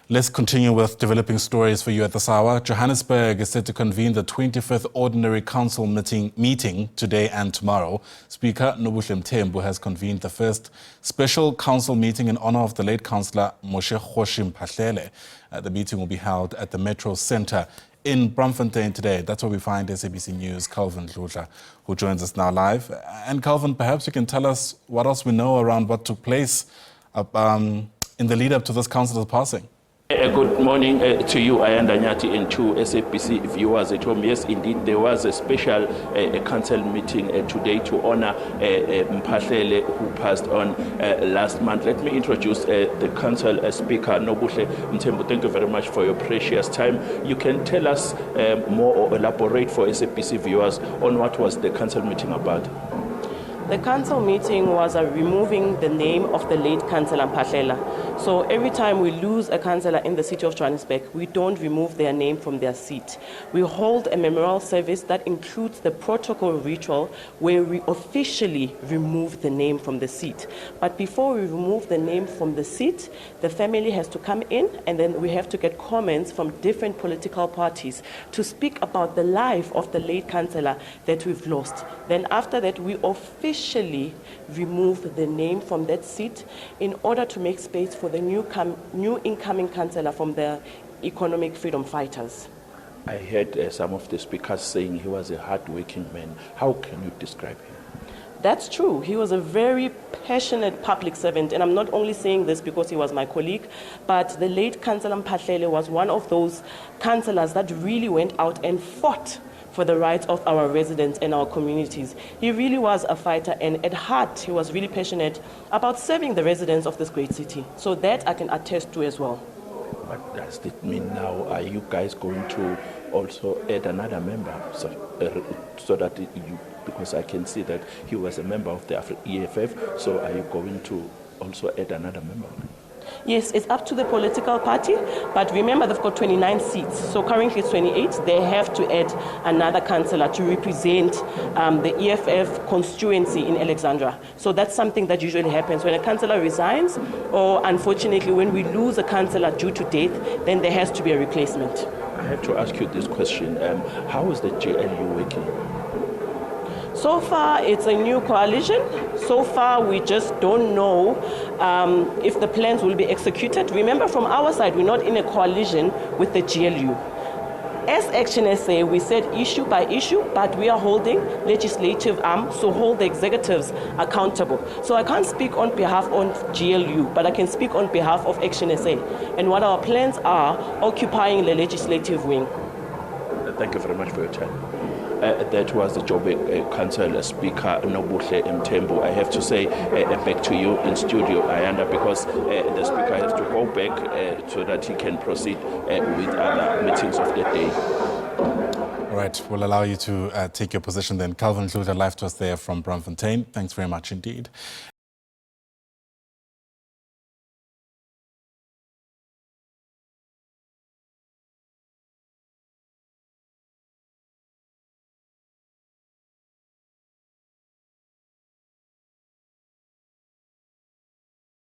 Let's continue with developing stories for you at this hour. Johannesburg is set to convene the 25th Ordinary Council meeting today and tomorrow. Speaker Nobuhle Mthembu has convened the first special council meeting in honor of the late Councillor Moshe Kgoshi Mphahlele. The meeting will be held at the Metropolitan Centre in Braamfontein today. That's where we find SABC News' Dludla, who joins us now live. And Calvin, perhaps you can tell us what else we know around what took place in the lead-up to this council's passing. Good morning to you, Ayanda Nyati, and to SABC viewers at home. Yes, indeed, there was a special council meeting today to honor Mphahlele, who passed on last month. Let me introduce the council speaker, Nobuhle Mthembu. Thank you very much for your precious time. You can tell us more or elaborate for SABC viewers on what was the council meeting about. The council meeting was removing the name of the late Councillor Mphahlele. So every time we lose a councillor in the city of Johannesburg, we don't remove their name from their seat. We hold a memorial service that includes the protocol ritual where we officially remove the name from the seat. But before we remove the name from the seat, the family has to come in, and then we have to get comments from different political parties to speak about the life of the late councillor that we've lost. Then after that, we officially remove the name from that seat in order to make space for the new incoming councillor from the economic freedom fighters. I heard some of the speakers saying he was a hard-working man. How can you describe him? That's true. He was a very passionate public servant, and I'm not only saying this because he was my colleague, but the late Councillor Mphahlele was one of those councillors that really went out and fought for the rights of our residents and our communities. He really was a fighter, and at heart, he was really passionate about serving the residents of this great city. So that I can attest to as well. What does it mean now? Are you guys going to also add another member so that you, because I can see that he was a member of the EFF, so are you going to also add another member? Yes, it's up to the political party, but remember they've got 29 seats, so currently it's 28. They have to add another councillor to represent the EFF constituency in Alexandra. So that's something that usually happens when a councillor resigns, or unfortunately when we lose a councillor due to death, then there has to be a replacement. I have to ask you this question. How is the GLU working? So far, it's a new coalition. So far, we just don't know if the plans will be executed. Remember, from our side, we're not in a coalition with the GLU. As Action SA, we said issue by issue, but we are holding legislative arm, so hold the executives accountable. So I can't speak on behalf of GLU, but I can speak on behalf of Action SA. And what our plans are, occupying the legislative wing. Thank you very much for your time. That was the Joburg Council Speaker Nobuhle Mthembu. I have to say back to you in studio, Ayanda, because the Speaker has to go back so that he can proceed with other meetings of the day. All right, we'll allow you to take your position then. Dludla live to us there from Braamfontein. Thanks very much indeed.